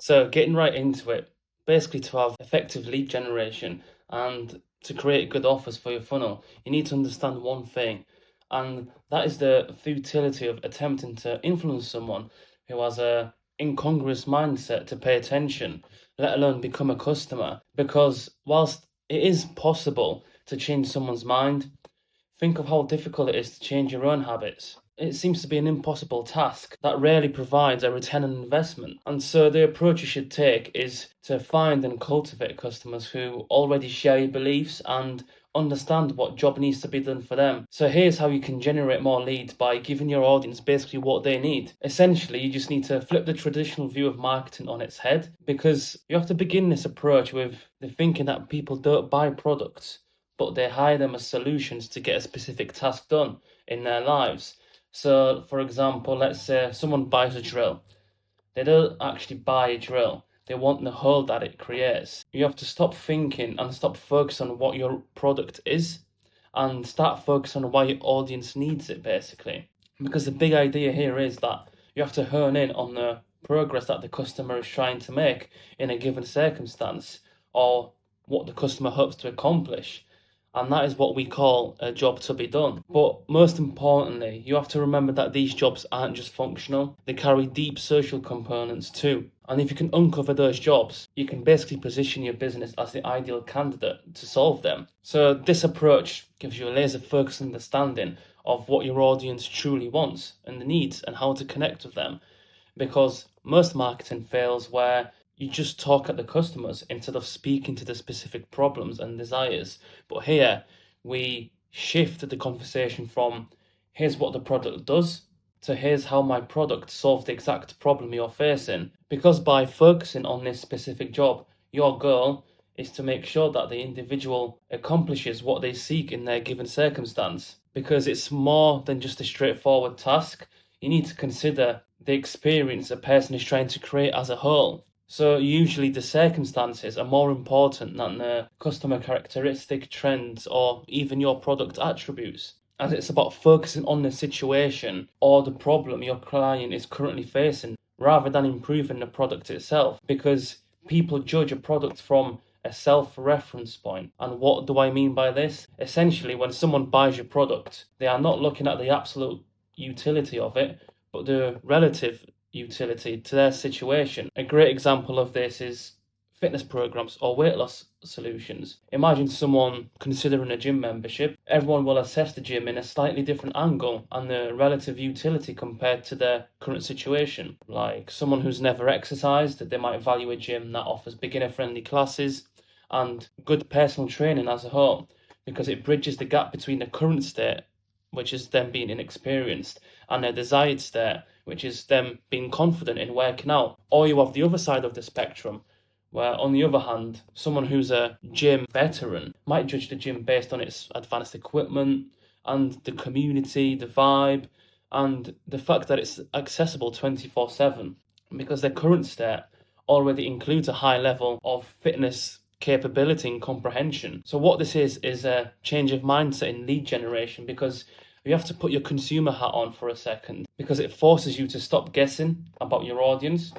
So getting right into it, basically to have effective lead generation and to create good offers for your funnel, you need to understand one thing, and that is the futility of attempting to influence someone who has a incongruous mindset to pay attention, let alone become a customer. Because whilst it is possible to change someone's mind, think of how difficult it is to change your own habits. It seems to be an impossible task that rarely provides a return on investment. And so the approach you should take is to find and cultivate customers who already share your beliefs and understand what job needs to be done for them. So here's how you can generate more leads by giving your audience basically what they need. Essentially, you just need to flip the traditional view of marketing on its head, because you have to begin this approach with the thinking that people don't buy products, but they hire them as solutions to get a specific task done in their lives. So, for example, let's say someone buys a drill. They don't actually buy a drill, they want the hole that it creates. You have to stop thinking and stop focusing on what your product is and start focusing on why your audience needs it, basically. Because the big idea here is that you have to hone in on the progress that the customer is trying to make in a given circumstance, or what the customer hopes to accomplish, and that is what we call a job to be done. But most importantly, you have to remember that these jobs aren't just functional, they carry deep social components too. And if you can uncover those jobs, you can basically position your business as the ideal candidate to solve them. So this approach gives you a laser focused understanding of what your audience truly wants and the needs and how to connect with them. Because most marketing fails where you just talk at the customers instead of speaking to the specific problems and desires. But here we shift the conversation from here's what the product does to here's how my product solves the exact problem you're facing. Because by focusing on this specific job, your goal is to make sure that the individual accomplishes what they seek in their given circumstance. Because it's more than just a straightforward task, you need to consider the experience a person is trying to create as a whole. So usually the circumstances are more important than the customer characteristic trends or even your product attributes, as it's about focusing on the situation or the problem your client is currently facing rather than improving the product itself, because people judge a product from a self-reference point. And what do I mean by this? Essentially, when someone buys your product, they are not looking at the absolute utility of it, but the relative utility to their situation. A great example of this is fitness programs or weight loss solutions. Imagine someone considering a gym membership. Everyone will assess the gym in a slightly different angle and the relative utility compared to their current situation. Like someone who's never exercised, they might value a gym that offers beginner friendly classes and good personal training as a whole, because it bridges the gap between the current state, which is them being inexperienced, and their desired state, which is them being confident in working out. Or you have the other side of the spectrum, where on the other hand, someone who's a gym veteran might judge the gym based on its advanced equipment and the community, the vibe, and the fact that it's accessible 24/7, because their current state already includes a high level of fitness capability and comprehension. So what this is a change of mindset in lead generation, because you have to put your consumer hat on for a second, because it forces you to stop guessing about your audience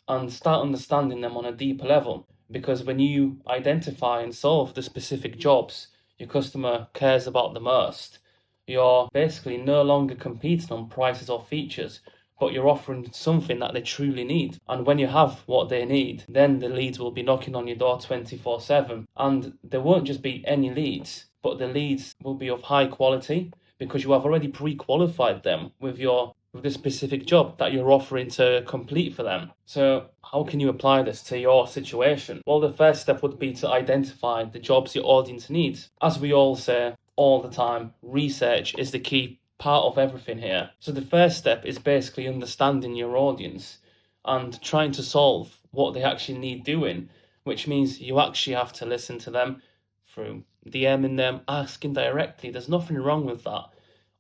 and start understanding them on a deeper level. Because when you identify and solve the specific jobs your customer cares about the most, you're basically no longer competing on prices or features, but you're offering something that they truly need. And when you have what they need, then the leads will be knocking on your door 24/7. And there won't just be any leads, but the leads will be of high quality, because you have already pre-qualified them with the specific job that you're offering to complete for them. So how can you apply this to your situation? Well, the first step would be to identify the jobs your audience needs. As we all say all the time, research is the key part of everything here. So the first step is basically understanding your audience and trying to solve what they actually need doing, which means you actually have to listen to them through DMing them, asking directly. There's nothing wrong with that.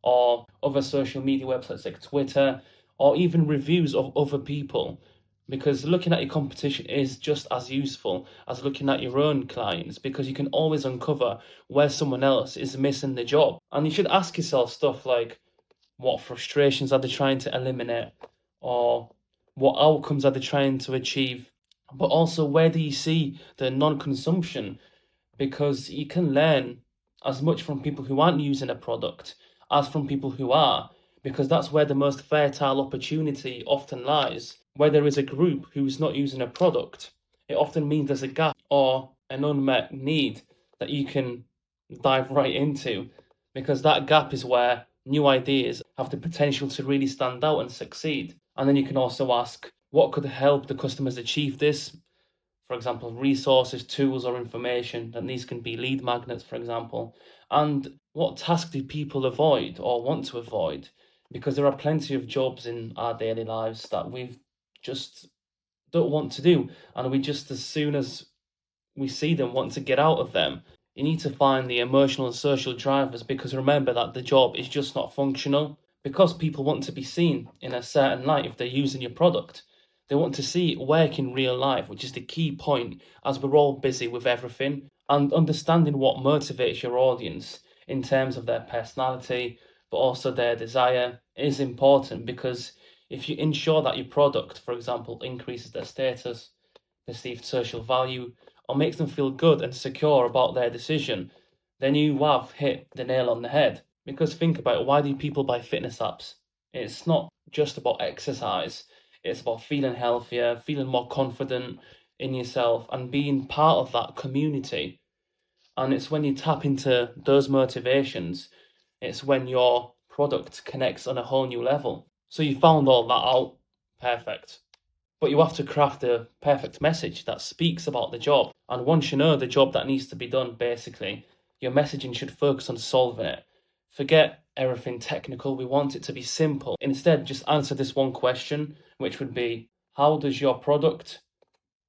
Or other social media websites like Twitter, or even reviews of other people, because looking at your competition is just as useful as looking at your own clients, because you can always uncover where someone else is missing the job. And you should ask yourself stuff like, what frustrations are they trying to eliminate? Or What outcomes are they trying to achieve? But also, where do you see the non-consumption? Because you can learn as much from people who aren't using a product as from people who are, because that's where the most fertile opportunity often lies. Where there is a group who's not using a product, it often means there's a gap or an unmet need that you can dive right into, because that gap is where new ideas have the potential to really stand out and succeed. And then you can also ask, what could help the customers achieve this? For example, resources, tools, or information, and these can be lead magnets, for example. And what tasks do people avoid or want to avoid? Because there are plenty of jobs in our daily lives that we just don't want to do, and we just, as soon as we see them, want to get out of them. You need to find the emotional and social drivers, because remember that the job is just not functional. Because people want to be seen in a certain light if they're using your product. They want to see it work in real life, which is the key point, as we're all busy with everything. And understanding what motivates your audience in terms of their personality, but also their desire, is important, because if you ensure that your product, for example, increases their status, perceived social value, or makes them feel good and secure about their decision, then you have hit the nail on the head. Because think about it, why do people buy fitness apps? It's not just about exercise, it's about feeling healthier, feeling more confident in yourself, and being part of that community. And it's when you tap into those motivations, it's when your product connects on a whole new level. So you found all that out, perfect. But you have to craft a perfect message that speaks about the job. And once you know the job that needs to be done, basically, your messaging should focus on solving it. Forget everything technical. We want it to be simple. Instead, just answer this one question, which would be, how does your product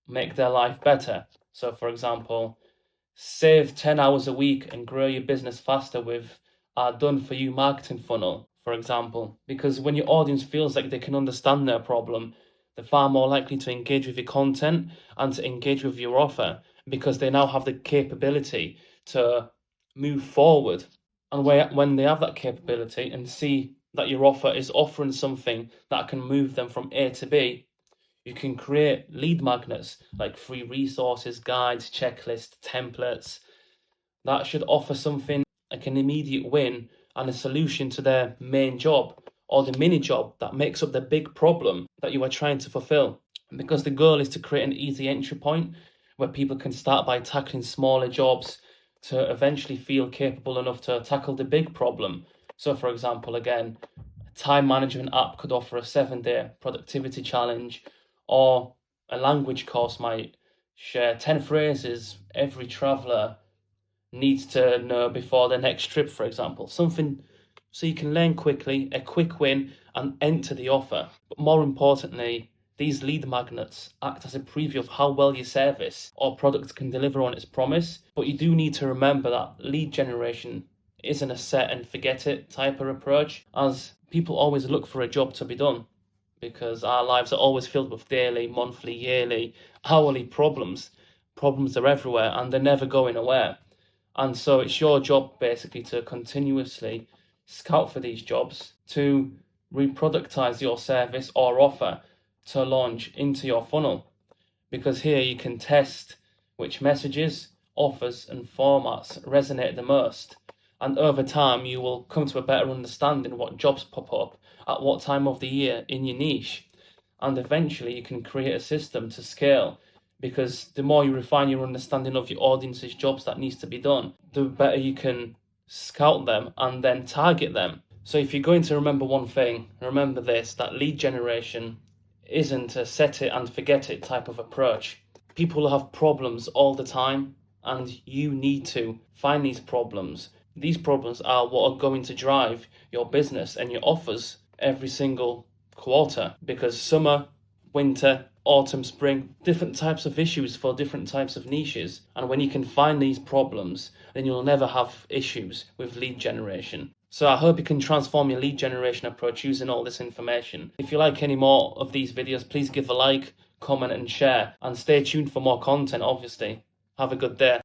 make their life better? So, for example, save 10 hours a week and grow your business faster with our done for you marketing funnel, for example. Because when your audience feels like they can understand their problem, they're far more likely to engage with your content and to engage with your offer, because they now have the capability to move forward. And when they have that capability and see that your offer is offering something that can move them from A to B, you can create lead magnets like free resources, guides, checklists, templates that should offer something like an immediate win and a solution to their main job, or the mini job that makes up the big problem that you are trying to fulfill. Because the goal is to create an easy entry point where people can start by tackling smaller jobs to eventually feel capable enough to tackle the big problem. So, for example, again, a time management app could offer a 7-day productivity challenge, or a language course might share 10 phrases every traveler needs to know before their next trip, for example. Something so you can learn quickly, a quick win, and enter the offer. But more importantly, these lead magnets act as a preview of how well your service or product can deliver on its promise. But you do need to remember that lead generation isn't a set and forget it type of approach, as people always look for a job to be done, because our lives are always filled with daily, monthly, yearly, hourly problems. Problems are everywhere and they're never going away. And so it's your job basically to continuously scout for these jobs, to reproductize your service or offer to launch into your funnel. Because here you can test which messages, offers, and formats resonate the most. And over time, you will come to a better understanding what jobs pop up at what time of the year in your niche. And eventually, you can create a system to scale, because the more you refine your understanding of your audience's jobs that needs to be done, the better you can scout them and then target them. So if you're going to remember one thing, remember this, that lead generation isn't a set it and forget it type of approach. People have problems all the time, and you need to find these problems. These problems are what are going to drive your business and your offers every single quarter, because summer, winter, autumn, spring, different types of issues for different types of niches. And when you can find these problems, then you'll never have issues with lead generation. So I hope you can transform your lead generation approach using all this information. If you like any more of these videos, please give a like, comment and share, and stay tuned for more content, obviously. Have a good day.